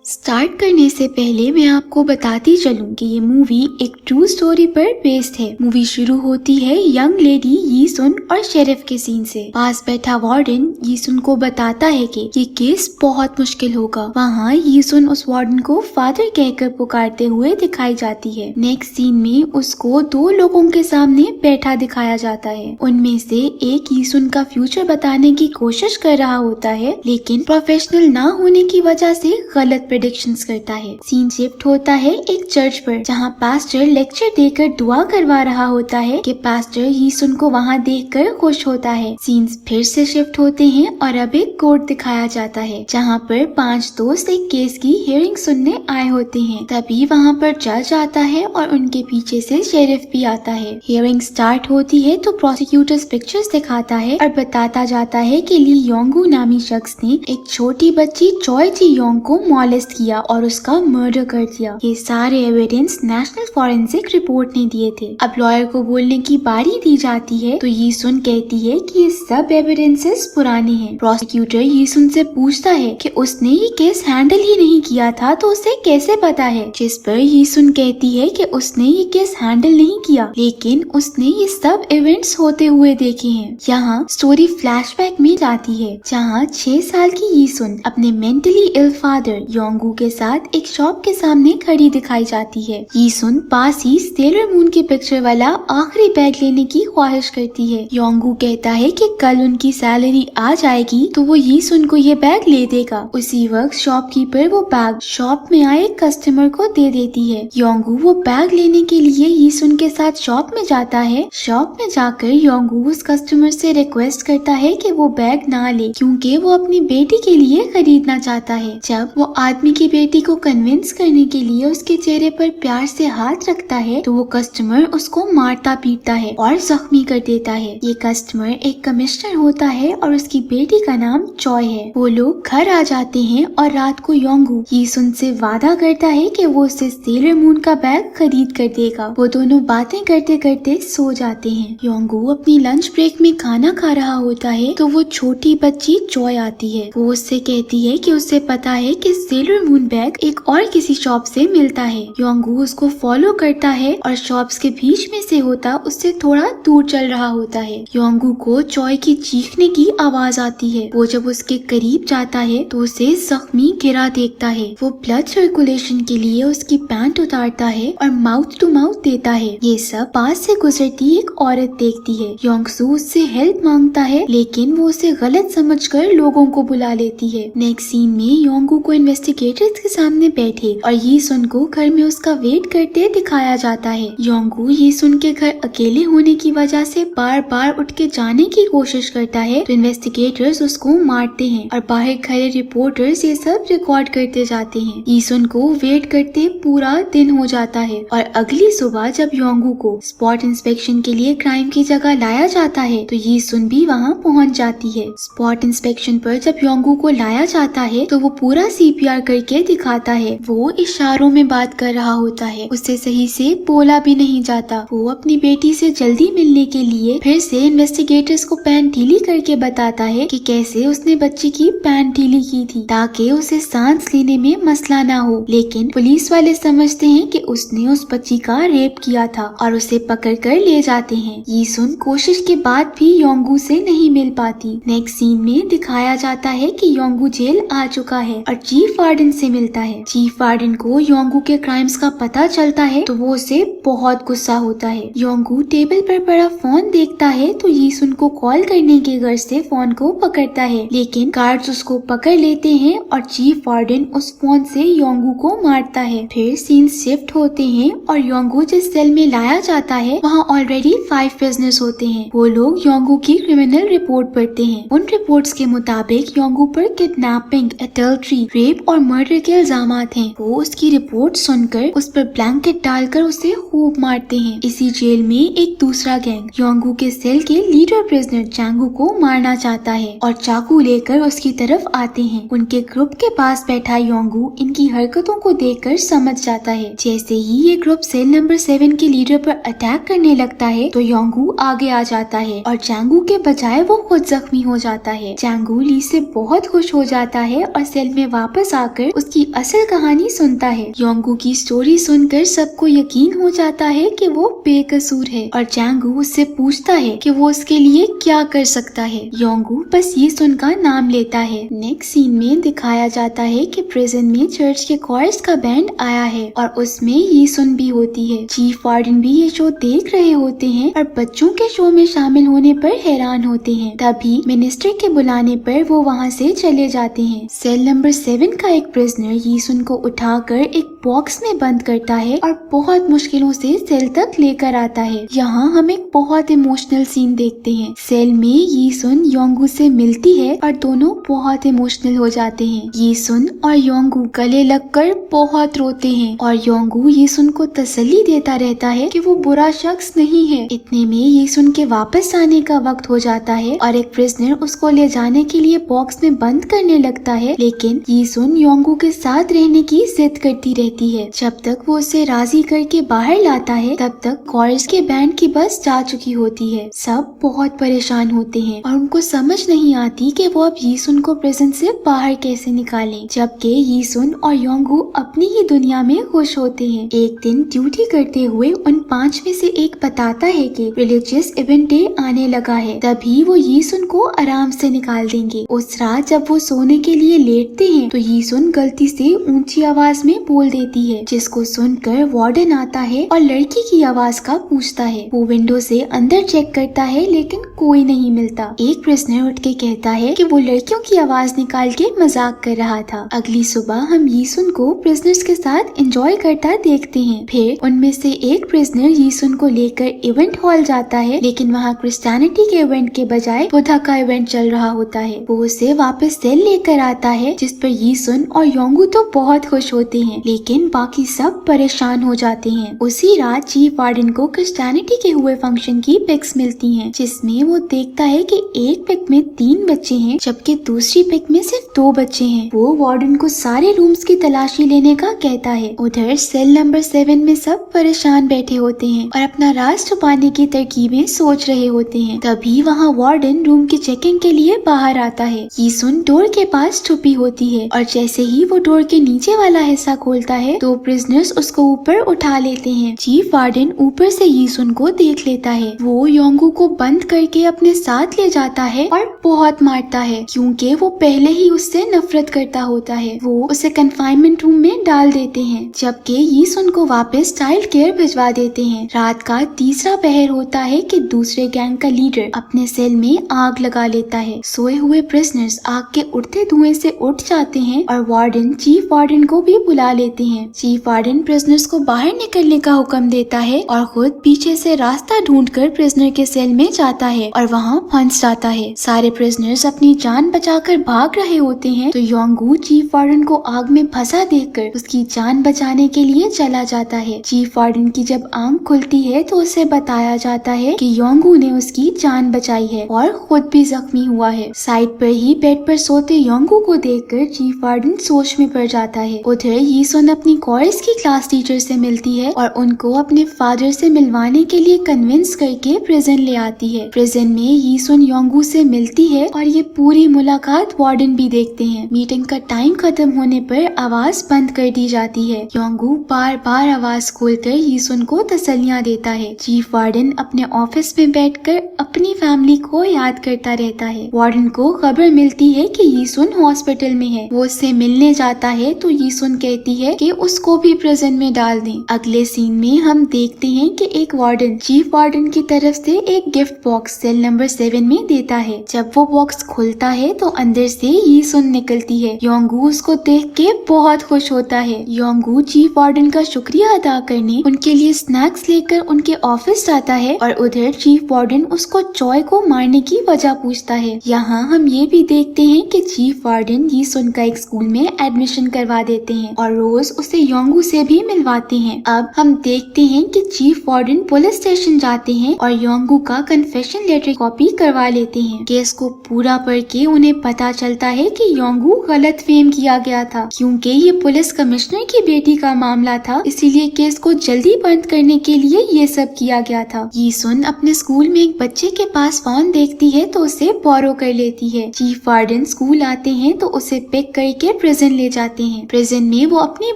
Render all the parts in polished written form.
Start करने से पहले मैं आपको बताती चलूं कि ये मूवी एक ट्रू स्टोरी पर बेस्ड है। मूवी शुरू होती है यंग लेडी यीसुन और शेरिफ के सीन से। पास बैठा वार्डन यीसुन को बताता है कि ये केस बहुत मुश्किल होगा। वहाँ यीसुन उस वार्डन को फादर कहकर पुकारते हुए दिखाई जाती है। नेक्स्ट सीन में उसको दो लोगों के सामने बैठा दिखाया जाता है। उनमें से एक यीसुन का फ्यूचर बताने की कोशिश कर रहा होता है, लेकिन प्रोफेशनल ना होने की वजह से गलत प्रेडिक्शंस करता है। सीन शिफ्ट होता है एक चर्च पर, जहाँ पास्टर लेक्चर देकर दुआ करवा रहा होता है कि पास्टर यीसुन को वहाँ देखकर खुश होता है। सीन्स फिर से शिफ्ट होते हैं और अब एक कोर्ट दिखाया जाता है, जहाँ पर 5 दोस्त एक केस की हियरिंग सुनने आए होते हैं। तभी वहाँ पर जज आता है और उनके पीछे से शेरिफ भी आता है। हियरिंग स्टार्ट होती है तो प्रोसिक्यूटर्स पिक्चर्स दिखाता है और बताता जाता है कि ली योंगू नामी शख्स ने एक छोटी बच्ची चॉय जी योंग को मॉलेस्ट किया और उसका मर्डर कर दिया। ये सारे एविडेंस नेशनल फॉरेंसिक रिपोर्ट ने दिए थे। अब लॉयर को बोलने की बारी दी जाती है तो यीसुन कहती है कि ये सब एविडेंसेस पुराने हैं। प्रोसिक्यूटर यीसुन से पूछता है कि उसने ये केस हैंडल ही नहीं किया था तो उसे कैसे पता है, जिस पर यीसुन कहती है कि उसने ये केस हैंडल नहीं किया, लेकिन उसने ये सब इवेंट्स होते हुए देखे हैं। यहाँ स्टोरी फ्लैशबैक में जाती है, जहाँ 6 साल की यीसुन अपने मेंटली इल फादर योंगू के साथ एक शॉप के सामने खड़ी दिखाई जाती है। यीसुन पास ही सेलर मून की पिक्चर वाला आखिरी बैग लेने की ख्वाहिश करती है। योंगू कहता है कि कल उनकी सैलरी आ जाएगी तो वो यीसुन को ये बैग ले देगा। उसी वक्त शॉपकीपर वो बैग शॉप में आए कस्टमर को दे देती है। योंगू वो बैग लेने के लिए यीसुन के साथ शॉप में जाता है। शॉप में जाकर योंगू उस कस्टमर से रिक्वेस्ट करता है कि वो बैग ना ले, क्योंकि वो अपनी बेटी के लिए खरीदना चाहता है। जब वो आदमी की बेटी को कन्विंस करने के लिए उसके चेहरे पर प्यार से हाथ रखता है तो वो कस्टमर उसको मारता पीटता है और जख्मी कर देता है। ये कस्टमर एक कमिश्नर होता है और उसकी बेटी का नाम चॉय है। वो लोग घर आ जाते हैं और रात को योंगू यीसुन से वादा करता है कि वो उसे सेलर मून का बैग खरीद कर देगा। वो दोनों बातें करते करते सो जाते हैं। योंगू अपनी लंच ब्रेक में खाना खा रहा होता है तो वो छोटी बच्ची चॉय आती है। वो उससे कहती है कि उसे पता है कि सेलर मून बैग एक और किसी शॉप से मिलता है। योंगू उसको फॉलो करता है और शॉप्स के बीच में से होता उससे थोड़ा दूर चल रहा होता है। योंगू को चॉय की चीखने की आवाज आती है। वो जब उसके करीब जाता है तो उसे जख्मी गिरा देखता है। वो ब्लड सर्कुलेशन के लिए उसकी पैंट उतारता है और माउथ टू माउथ देता है। ये सब पास से गुजरती एक औरत देखती है। योंगसू उससे हेल्प मांगता है, लेकिन वो उसे गलत समझकर लोगों को बुला लेती है। नेक्स्ट सीन में योंगू को इन्वेस्टिगेटर्स के सामने बैठे और यीसुन को घर में उसका वेट करते दिखाया जाता है। योंगू यीसुन के घर अकेले होने की वजह से बार बार उठ के जाने की कोशिश करता है तो इन्वेस्टिगेटर्स उसको मारते हैं और बाहर खड़े रिपोर्टर्स ये सब रिकॉर्ड करते जाते हैं। यीसुन को वेट करते पूरा दिन हो जाता है और अगली सुबह जब योंगू को स्पॉट इंस्पेक्शन के लिए क्राइम की जगह लाया जाता है तो यीसुन भी वहाँ पहुँच जाती है। स्पॉट इंस्पेक्शन पर जब योंगू को लाया जाता है तो वो पूरा CPR करके दिखाता है। वो इशारों में बात कर रहा होता है, उससे सही से बोला भी नहीं जाता। वो अपनी बेटी से जल्दी मिलने के लिए फिर से इन्वेस्टिगेटर्स को पैंट ढीली करके बताता है कि कैसे उसने बच्ची की पैंट ढीली की थी ताकि उसे सांस लेने में मसला ना हो। लेकिन पुलिस वाले समझते हैं कि उसने उस बच्ची का रेप किया था और उसे पकड़ कर ले जाते हैं। यीसुन कोशिश के बाद भी योंगू से नहीं मिल पाती। नेक्स्ट सीन में दिखाया जाता है कि योंगू जेल आ चुका है और चीफ वार्डन से मिलता है। चीफ वार्डन को योंगू के क्राइम्स का पता चलता है तो वो उसे बहुत गुस्सा होता है। योंगू टेबल पर पड़ा फोन देखता है तो यीसुन को कॉल करने के गर्ज से फोन को पकड़ता है, लेकिन गार्ड्स उसको पकड़ लेते हैं और चीफ वार्डन उस फोन से योंगू को मारता है। फिर सीन शिफ्ट होते हैं और योंगू जिस सेल में लाया जाता है वहाँ ऑलरेडी 5 प्रिजनर्स होते हैं। वो लोग योंगू की क्रिमिनल रिपोर्ट पढ़ते हैं। उन रिपोर्ट्स के मुताबिक योंगू पर किडनैपिंग, एडल्ट्री, रेप और मर्डर के इल्जामात हैं। वो उसकी रिपोर्ट सुनकर उस पर ब्लैंकेट डालकर उसे खूब मारते हैं। इसी जेल में एक दूसरा गैंग योंगू के सेल के लीडर प्रिजनर चांगू को मारना चाहता है और चाकू लेकर उसकी तरफ आते हैं। उनके ग्रुप के पास बैठा योंगू इनकी हरकतों को देखकर समझ जाता है। जैसे ही ये ग्रुप सेल नंबर 7 के लीडर पर अटैक करने लगता है तो योंगू आगे आ जाता है और चांगू के बजाय वो खुद जख्मी हो जाता है। चांगू ली से बहुत खुश हो जाता है और सेल में वापस आकर आकर उसकी असल कहानी सुनता है। योंगू की स्टोरी सुनकर सबको यकीन हो जाता है कि वो बेकसूर है और जैंगू उससे पूछता है कि वो उसके लिए क्या कर सकता है। योंगू बस ये सुन का नाम लेता है। नेक्स्ट सीन में दिखाया जाता है कि प्रिजन में चर्च के कॉर्स का बैंड आया है और उसमें ये सुन भी होती है। चीफ वार्डन भी ये शो देख रहे होते हैं और बच्चों के शो में शामिल होने पर हैरान होते हैं। तभी मिनिस्टर के बुलाने पर वो वहाँ से चले जाते हैं। सेल नंबर 7 का एक प्रिजनर यीसुन को उठाकर एक बॉक्स में बंद करता है और बहुत मुश्किलों से सेल तक लेकर आता है। यहाँ हम एक बहुत इमोशनल सीन देखते हैं। सेल में यीसुन योंगू से मिलती है और दोनों बहुत इमोशनल हो जाते हैं। यीसुन और योंगू गले लगकर बहुत रोते हैं और योंगू यीसुन को तसल्ली देता रहता है कि वो बुरा शख्स नहीं है। इतने में यीसुन के वापस आने का वक्त हो जाता है और एक प्रिजनर उसको ले जाने के लिए बॉक्स में बंद करने लगता है, लेकिन यीसुन योंगू के साथ रहने की जिद करती रहती है। जब तक वो उसे राजी करके बाहर लाता है तब तक कॉर्स के बैंड की बस जा चुकी होती है। सब बहुत परेशान होते हैं और उनको समझ नहीं आती कि वो अब यीसुन को प्रिजन से बाहर कैसे निकालें, जबकि यीसुन और योंगू अपनी ही दुनिया में खुश होते हैं। एक दिन ड्यूटी करते हुए उन 5 में से एक बताता है कि रिलीजियस इवेंट डे आने लगा है, तभी वो यीसुन को आराम से निकाल देंगे। उस रात जब वो सोने के लिए लेटते हैं तो यीसुन गलती से ऊंची आवाज में बोल देती है, जिसको सुनकर वार्डन आता है और लड़की की आवाज का पूछता है। वो विंडो से अंदर चेक करता है लेकिन कोई नहीं मिलता। एक प्रिजनर उठ के कहता है कि वो लड़कियों की आवाज निकाल के मजाक कर रहा था। अगली सुबह हम यीसुन को प्रिजनर्स के साथ एंजॉय करता देखते हैं। फिर उनमें से एक प्रिजनर यीसुन को लेकर इवेंट हॉल जाता है, लेकिन वहाँ क्रिश्चियनिटी के इवेंट के बजाय बुद्धा का इवेंट चल रहा होता है। वो उसे वापस सेल लेकर आता है, जिस पर यीसुन और योंगू तो बहुत खुश होते हैं, लेकिन बाकी सब परेशान हो जाते हैं। उसी रात चीफ वार्डन को क्रिश्चियनिटी के हुए फंक्शन की पिक्स मिलती हैं, जिसमें वो देखता है कि एक पिक में 3 बच्चे हैं जबकि दूसरी पिक में सिर्फ 2 बच्चे हैं। वो वार्डन को सारे रूम्स की तलाशी लेने का कहता है। उधर सेल नंबर 7 में सब परेशान बैठे होते हैं और अपना राज छुपाने की तरकीबें सोच रहे होते हैं। तभी वहाँ वार्डन रूम की चेकिंग के लिए बाहर आता है। यीसुन डोर के पास छुपी होती है और जैसे ही वो डोर के नीचे वाला हिस्सा खोलता है तो प्रिजनर्स उसको ऊपर उठा लेते हैं। चीफ वार्डन ऊपर से यीसुन को देख लेता है। वो योंगू को बंद करके अपने साथ ले जाता है और बहुत मारता है, क्योंकि वो पहले ही उससे नफरत करता होता है। वो उसे कंफाइनमेंट रूम में डाल देते हैं, जबकि यीसुन को वापस चाइल्ड केयर भिजवा देते हैं। रात का तीसरा पहर होता है कि दूसरे गैंग का लीडर अपने सेल में आग लगा लेता है। सोए हुए प्रिजनर्स आग के उठते धुएं से उठ जाते हैं और वार्डन चीफ वार्डन को भी बुला लेते हैं। चीफ वार्डन प्रिजनर्स को बाहर निकलने का हुक्म देता है और खुद पीछे से रास्ता ढूंढकर प्रिजनर के सेल में जाता है और वहाँ फंस जाता है। सारे प्रिजनर्स अपनी जान बचाकर भाग रहे होते हैं तो योंगू चीफ वार्डन को आग में फंसा देखकर उसकी जान बचाने के लिए चला जाता है। चीफ वार्डन की जब आंख खुलती है तो उसे बताया जाता है कि योंगू ने उसकी जान बचाई है और खुद भी जख्मी हुआ है। साइड पर ही बेड पर सोते योंगू को देखकर चीफ वार्डन सोच में पड़ जाता है। उधर यीसुन अपनी कॉर्स की क्लास टीचर से मिलती है और उनको अपने फादर से मिलवाने के लिए कन्विंस करके प्रिजन ले आती है। प्रिजन में यीसुन योंगू से मिलती है और ये पूरी मुलाकात वार्डन भी देखते हैं। मीटिंग का टाइम खत्म होने पर आवाज बंद कर दी जाती है। योंगू बार बार आवाज खोलकर यीसुन को तसल्लियां देता है। चीफ वार्डन अपने ऑफिस में बैठकर अपनी फैमिली को याद करता रहता है। वार्डन को खबर मिलती है कि यीसुन हॉस्पिटल में है। वो उससे मिलने जाता है तो यीसुन कहती है कि उसको भी प्रिजन में डाल दें। अगले सीन में हम देखते हैं कि एक वार्डन चीफ वार्डन की तरफ से एक गिफ्ट बॉक्स सेल नंबर 7 में देता है। जब वो बॉक्स खुलता है तो अंदर से यीसुन निकलती है। योंगू उसको देख के बहुत खुश होता है। योंगू चीफ वार्डन का शुक्रिया अदा करने उनके लिए स्नैक्स लेकर उनके ऑफिस जाता है और उधर चीफ वार्डन उसको चॉय को मारने की वजह पूछता है। यहाँ हम ये भी देखते हैं कि चीफ वार्डन यीसुन का एक स्कूल में एडमिशन करवा देते हैं और रोज उसे योंगू से भी मिलवाते हैं। अब हम देखते हैं कि चीफ वार्डन पुलिस स्टेशन जाते हैं और योंगू का कन्फेशन लेटर कॉपी करवा लेते हैं। केस को पूरा पढ़ के उन्हें पता चलता है कि योंगू गलत फेम किया गया था, क्योंकि ये पुलिस कमिश्नर की बेटी का मामला था, इसीलिए केस को जल्दी बंद करने के लिए ये सब किया गया था। यीसुन अपने स्कूल में एक बच्चे के पास फोन देखती है तो उसे बोरो कर लेती है। चीफ वार्डन स्कूल आते हैं तो उसे पिक करके प्रिजन ले जाते हैं। प्रिजन में वो अपनी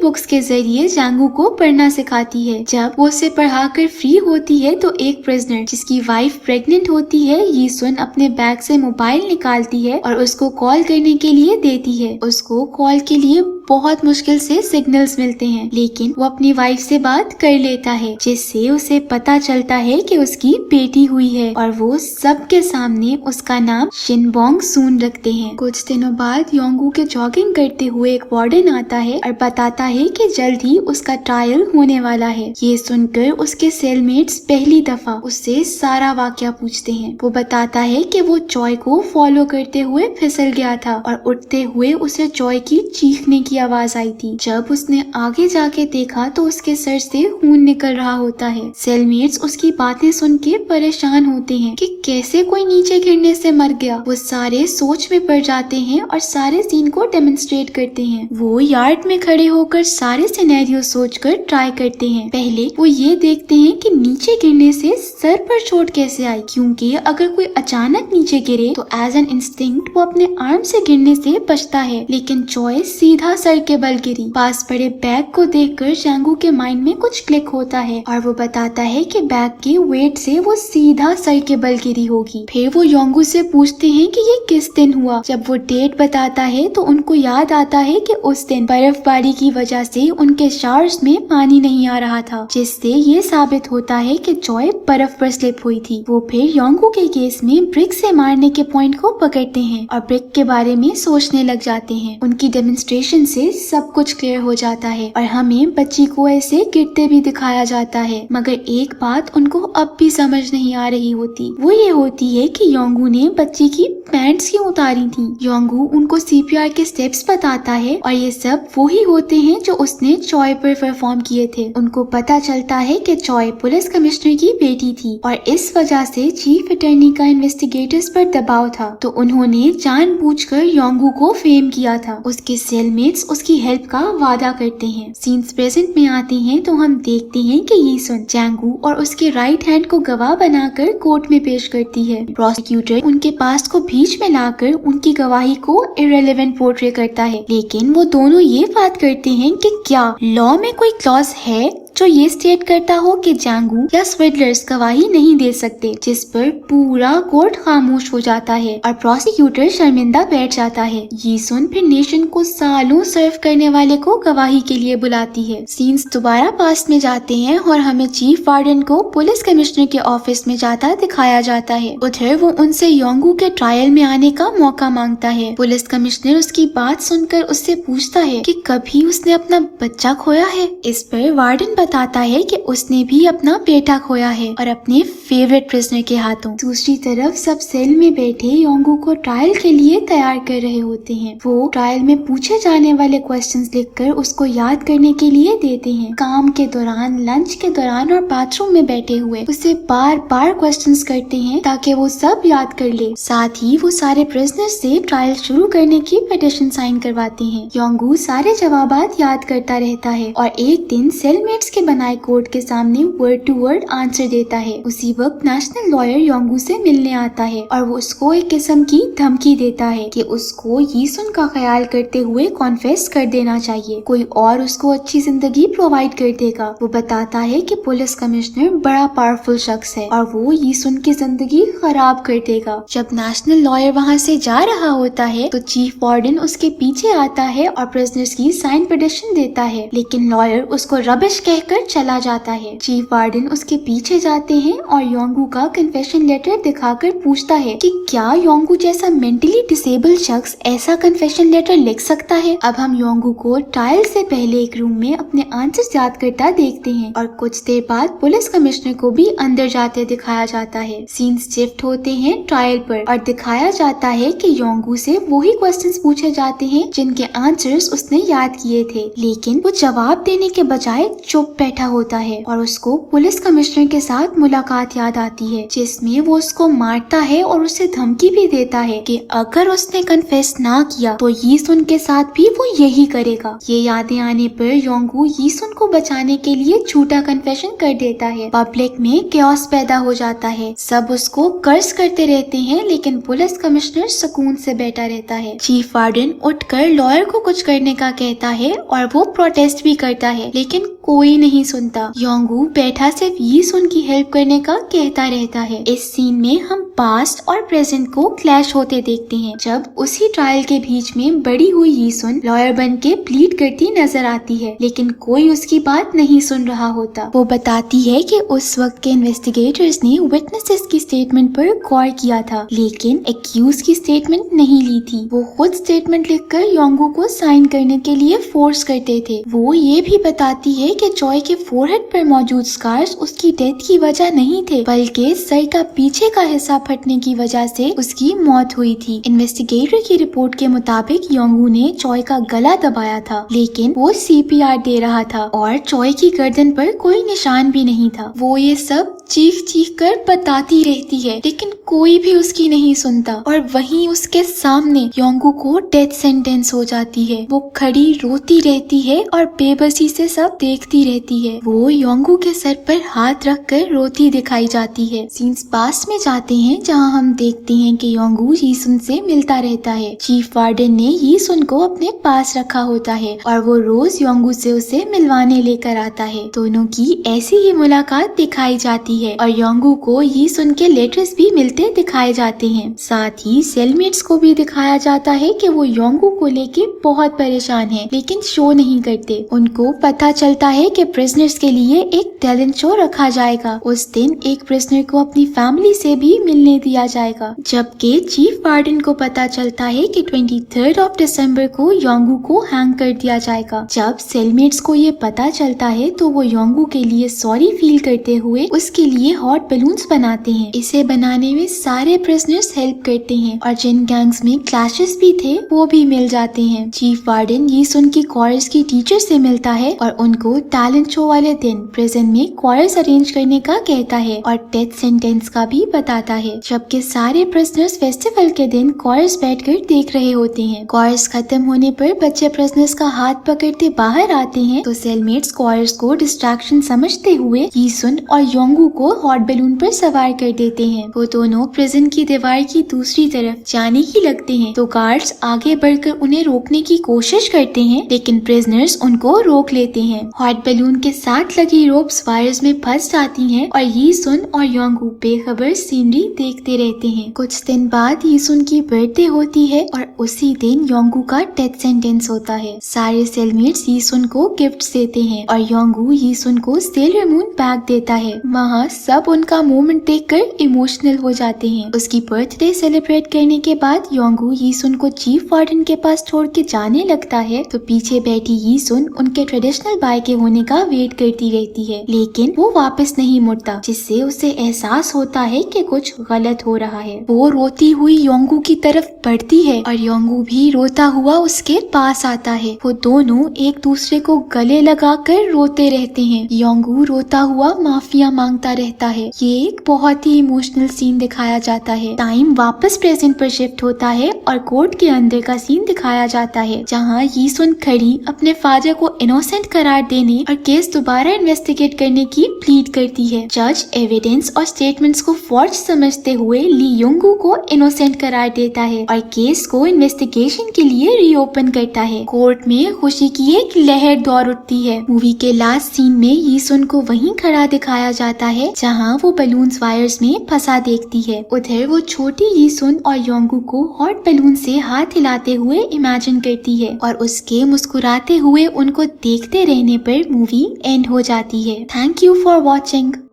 बुक्स के जरिए जैंगू को पढ़ना सिखाती है। जब वो उसे पढ़ाकर फ्री होती है तो एक प्रिजनर जिसकी वाइफ प्रेग्नेंट होती है, ये सुन अपने बैग से मोबाइल निकालती है और उसको कॉल करने के लिए देती है। उसको कॉल के लिए बहुत मुश्किल से सिग्नल्स मिलते हैं, लेकिन वो अपनी वाइफ से बात कर लेता है, जिससे उसे पता चलता है कि उसकी बेटी हुई है और वो सबके सामने उसका नाम शिनबोंग सून रखते हैं। कुछ दिनों बाद योंगू के जॉगिंग करते हुए एक वार्डन आता है और बताता है कि जल्द ही उसका ट्रायल होने वाला है। ये सुनकर उसके सेलमेट्स पहली दफा उससे सारा वाकया पूछते हैं। वो बताता है कि वो जॉय को फॉलो करते हुए फिसल गया था और उठते हुए उसे जॉय की चीखने की आवाज आई थी। जब उसने आगे जाके देखा तो उसके सर से खून निकल रहा होता है। सेलमेट्स उसकी बातें सुन के परेशान होते हैं कि कैसे कोई नीचे गिरने से मर गया। वो सारे सोच में पड़ जाते हैं और सारे सीन को डेमोन्स्ट्रेट करते हैं। वो यार्ड में खड़े होकर सारे सिनेरियो सोचकर ट्राई करते हैं। पहले वो ये देखते हैं कि नीचे गिरने से सर पर चोट कैसे आई, क्योंकि अगर कोई अचानक नीचे गिरे तो एज एन इंस्टिंक्ट वो अपने आर्म से गिरने से बचता है, लेकिन जॉय सीधा सर के बल गिरी। पास पड़े बैग को देखकर जैंगू के माइंड में कुछ क्लिक होता है और वो बताता है कि बैग के वेट से वो सीधा सर के बल गिरी होगी। फिर वो योंगू से पूछते हैं कि ये किस दिन हुआ। जब वो डेट बताता है तो उनको याद आता है कि उस दिन बर्फबारी की वजह से उनके शावर्स में पानी नहीं आ रहा था, जिससे ये साबित होता है कि जॉय बर्फ पर स्लिप हुई थी। वो फिर योंगू के केस में ब्रिक से मारने के पॉइंट को पकड़ते हैं और ब्रिक के बारे में सोचने लग जाते हैं। उनकी डेमोन्स्ट्रेशन से सब कुछ क्लियर हो जाता है और हमें बच्ची को ऐसे गिरते भी दिखाया जाता है, मगर एक बात उनको अब भी समझ नहीं आ रही होती। वो ये होती है कि योंगू ने बच्ची की पैंट्स क्यों उतारी थी। योंगू उनको सीपीआर के स्टेप्स बताता है और ये सब वो ही होते हैं जो उसने जॉय पर परफॉर्म किए थे। उनको पता चलता है कि जॉय पुलिस कमिश्नर की बेटी थी और इस वजह से चीफ अटॉर्नी का इन्वेस्टिगेटर्स पर दबाव था, तो उन्होंने जानबूझकर योंगू को फेम किया था। उसके सेलमेट्स उसकी हेल्प का वादा करते हैं। सीन्स प्रेजेंट में आते हैं तो हम देखते हैं कि ये सुन जैंगू और उसके राइट हैंड को गवाह बनाकर कोर्ट में पेश करती है। प्रोसिक्यूटर उनके पास्ट को बीच में लाकर उनकी गवाही को इररिलेवेंट पोर्ट्रे करता है, लेकिन वो दोनों ये बात करते हैं कि क्या लॉ में कोई क्लॉज है जो ये स्टेट करता हो कि जैंगू या स्विडलर्स गवाही नहीं दे सकते, जिस पर पूरा कोर्ट खामोश हो जाता है और प्रोसिक्यूटर शर्मिंदा बैठ जाता है। ये सुन फिर नेशन को सालों सर्व करने वाले को गवाही के लिए बुलाती है। सीन्स दोबारा पास्ट में जाते हैं और हमें चीफ वार्डन को पुलिस कमिश्नर के ऑफिस में जाता दिखाया जाता है। उधर वो उनसे योंगू के ट्रायल में आने का मौका मांगता है। पुलिस कमिश्नर उसकी बात सुनकर उससे पूछता है कि कभी उसने अपना बच्चा खोया है। इस पर वार्डन बताता है कि उसने भी अपना बेटा खोया है और अपने फेवरेट प्रिजनर के हाथों। दूसरी तरफ सब सेल में बैठे योंगू को ट्रायल के लिए तैयार कर रहे होते हैं। वो ट्रायल में पूछे जाने वाले क्वेश्चंस लिखकर उसको याद करने के लिए देते हैं। काम के दौरान, लंच के दौरान और बाथरूम में बैठे हुए उसे बार बार क्वेश्चंस करते हैं ताकि वो सब याद कर ले। साथ ही वो सारे प्रिजनर्स से ट्रायल शुरू करने की पिटीशन साइन करवाते हैं। योंगू सारे जवाबात याद करता रहता है और एक दिन सेलमेट्स के बनाए कोर्ट के सामने वर्ड टू वर्ड आंसर देता है। उसी वक्त नेशनल लॉयर योंगू से मिलने आता है और वो उसको एक किस्म की धमकी देता है कि उसको यीसुन का ख्याल करते हुए कॉन्फेस कर देना चाहिए, कोई और उसको अच्छी जिंदगी प्रोवाइड कर देगा। वो बताता है कि पुलिस कमिश्नर बड़ा पावरफुल शख्स है और वो यीसुन की जिंदगी खराब कर देगा। जब नेशनल लॉयर वहाँ से जा रहा होता है तो चीफ वार्डन उसके पीछे आता है और प्रिजनर्स की साइन पिटीशन देता है, लेकिन लॉयर उसको रबिश कहकर चला जाता है। चीफ वार्डन उसके पीछे जाते हैं और योंगू का कन्फेशन लेटर दिखाकर पूछता है कि क्या योंगू जैसा मेंटली डिसेबल शख्स ऐसा कन्फेशन लेटर लिख सकता है। अब हम योंगू को ट्रायल से पहले एक रूम में अपने आंसर्स याद करता देखते हैं और कुछ देर बाद पुलिस कमिश्नर को भी अंदर जाते दिखाया जाता है। सीन्स शिफ्ट होते हैं ट्रायल पर और दिखाया जाता है कि योंगू से वही क्वेश्चंस पूछे जाते हैं जिनके आंसर्स उसने याद किए थे, लेकिन वो जवाब देने के बजाय चुप चुप बैठा होता है और उसको पुलिस कमिश्नर के साथ मुलाकात याद आती है, जिसमें वो उसको मारता है और उसे धमकी भी देता है कि अगर उसने कन्फेस ना किया तो यीसुन के साथ भी वो यही करेगा। ये यादें आने पर योंगू यीसुन को बचाने के लिए झूठा कन्फेशन कर देता है। पब्लिक में केओस पैदा हो जाता है, सब उसको कर्ज करते रहते हैं, लेकिन पुलिस कमिश्नर सुकून से बैठा रहता है। चीफ वार्डन उठकर लॉयर को कुछ करने का कहता है और वो प्रोटेस्ट भी करता है, लेकिन कोई नहीं सुनता। योंगू बैठा सिर्फ यीसुन की हेल्प करने का कहता रहता है। इस सीन में हम पास्ट और प्रेजेंट को क्लैश होते देखते हैं, जब उसी ट्रायल के बीच में बड़ी हुई यीसुन लॉयर बन के प्लीड करती नजर आती है, लेकिन कोई उसकी बात नहीं सुन रहा होता। वो बताती है कि उस वक्त के इन्वेस्टिगेटर्स ने विटनेसेस की स्टेटमेंट पर गौर किया था, लेकिन एक्यूज की स्टेटमेंट नहीं ली थी। वो खुद स्टेटमेंट लिखकर योंगू को साइन करने के लिए फोर्स करते थे। वो ये भी बताती है कि जॉय के फोरहेड पर मौजूद स्कार्स उसकी डेथ की वजह नहीं थे, बल्कि सर का पीछे का हिस्सा फटने की वजह से उसकी मौत हुई थी। इन्वेस्टिगेटर की रिपोर्ट के मुताबिक योंगू ने जॉय का गला दबाया था, लेकिन वो सीपीआर दे रहा था और जॉय की गर्दन पर कोई निशान भी नहीं था। वो ये सब चीख चीख कर बताती रहती है, लेकिन कोई भी उसकी नहीं सुनता। और वहीं उसके सामने योंगू को डेथ सेंटेंस हो जाती है। वो खड़ी रोती रहती है और बेबसी से सब देखती रहती है। वो योंगू के सर पर हाथ रखकर रोती दिखाई जाती है। सीन्स पास्ट में जाते हैं, जहां हम देखते हैं कि योंगू यीसुन से मिलता रहता है। चीफ वार्डन ने यीसुन को अपने पास रखा होता है और वो रोज योंगू से उसे मिलवाने लेकर आता है। दोनों की ऐसी ही मुलाकात दिखाई जाती है और योंगू को यीसुन के लेटर्स भी मिलते दिखाए जाते हैं। साथ ही सेलमेट्स को भी दिखाया जाता है कि वो योंगू को लेके बहुत परेशान है, लेकिन शो नहीं करते। उनको पता चलता है कि प्रिजनर्स के लिए एक टैलेंट शो रखा जाएगा। उस दिन एक प्रिजनर को अपनी फैमिली से भी मिलने दिया जाएगा, जबकि चीफ वार्डन को पता चलता है कि 23 दिसंबर को योंगू को हैंग कर दिया जाएगा। जब सेलमेट्स को ये पता चलता है तो वो योंगू के लिए सॉरी फील करते हुए उसके लिए हॉट बलून्स बनाते हैं। इसे बनाने में सारे प्रिजनर्स हेल्प करते हैं और जिन गैंग्स में क्लैशेस भी थे वो भी मिल जाते हैं। चीफ वार्डन यीसुन की क्वार्टर्स की टीचर से मिलता है और उनको टैलेंट शो वाले दिन प्रिजन में क्वार्टर्स अरेंज करने का कहता है और डेथ सेंटेंस का भी बताता है, जबकि सारे प्रिजनर्स फेस्टिवल के दिन क्वार्टर्स बैठकर देख रहे होते हैं। क्वार्टर्स खत्म होने पर बच्चे प्रिजनर्स का हाथ पकड़ते बाहर आते हैं तो सेलमेट्स क्वार्टर्स को डिस्ट्रैक्शन समझते हुए यीसुन और योंगू को हॉट बलून पर सवार कर देते हैं। वो दोनों प्रिजन की दीवार की दूसरी तरफ जाने ही लगते हैं तो गार्ड्स आगे बढ़कर उन्हें रोकने की कोशिश करते हैं, लेकिन प्रिजनर्स उनको रोक लेते हैं। हॉट बलून के साथ लगी रोप्स वायर्स में फंस जाती हैं और यीसुन और योंगू बेखबर सीनरी देखते रहते हैं। कुछ दिन बाद यीसुन की बर्थडे होती है और उसी दिन योंगू का डेथ सेंटेंस होता है। सारे सेलमेट्स यीसुन को गिफ्ट्स देते हैं और योंगू यीसुन को सेलर मून बैग देता है। वहाँ सब उनका मोमेंट देखकर इमोशनल हो जाते हैं। उसकी बर्थडे सेलिब्रेट करने के बाद योंगू यीसुन को चीफ वार्डन के पास छोड़ के जाने लगता है तो पीछे बैठी यीसुन उनके ट्रेडिशनल बाय के होने का वेट करती रहती है, लेकिन वो वापस नहीं मुड़ता, जिससे उसे एहसास होता है कि कुछ गलत हो रहा है। वो रोती हुई योंगू की तरफ बढ़ती है और योंगू भी रोता हुआ उसके पास आता है। वो दोनों एक दूसरे को गले लगाकर रोते रहते हैं। योंगू रोता हुआ माफिया मांगता रहता है। ये एक बहुत ही इमोशनल सीन दिखाया जाता है। टाइम वापस प्रेजेंट पर शिफ्ट होता है और कोर्ट के अंदर का सीन दिखाया जाता है, जहाँ यीसुन खड़ी अपने फादर को इनोसेंट करार देने और केस दोबारा इन्वेस्टिगेट करने की प्लीड करती है। जज एविडेंस और स्टेटमेंट्स को फॉर्ज समझते हुए ली योंगू को इनोसेंट करार देता है और केस को इन्वेस्टिगेशन के लिए रीओपन करता है। कोर्ट में खुशी की एक लहर दौड़ उठती है। मूवी के लास्ट सीन में यीसुन को वहीं खड़ा दिखाया जाता है जहाँ वो बलून्स वायर्स में फंसा देखती है। उधर वो छोटी यीसुन और योंगू को हॉट बलून से हाथ हिलाते हुए इमेजिन करती है और उसके मुस्कुराते हुए उनको देखते रहने पर मूवी एंड हो जाती है। Thank you for watching.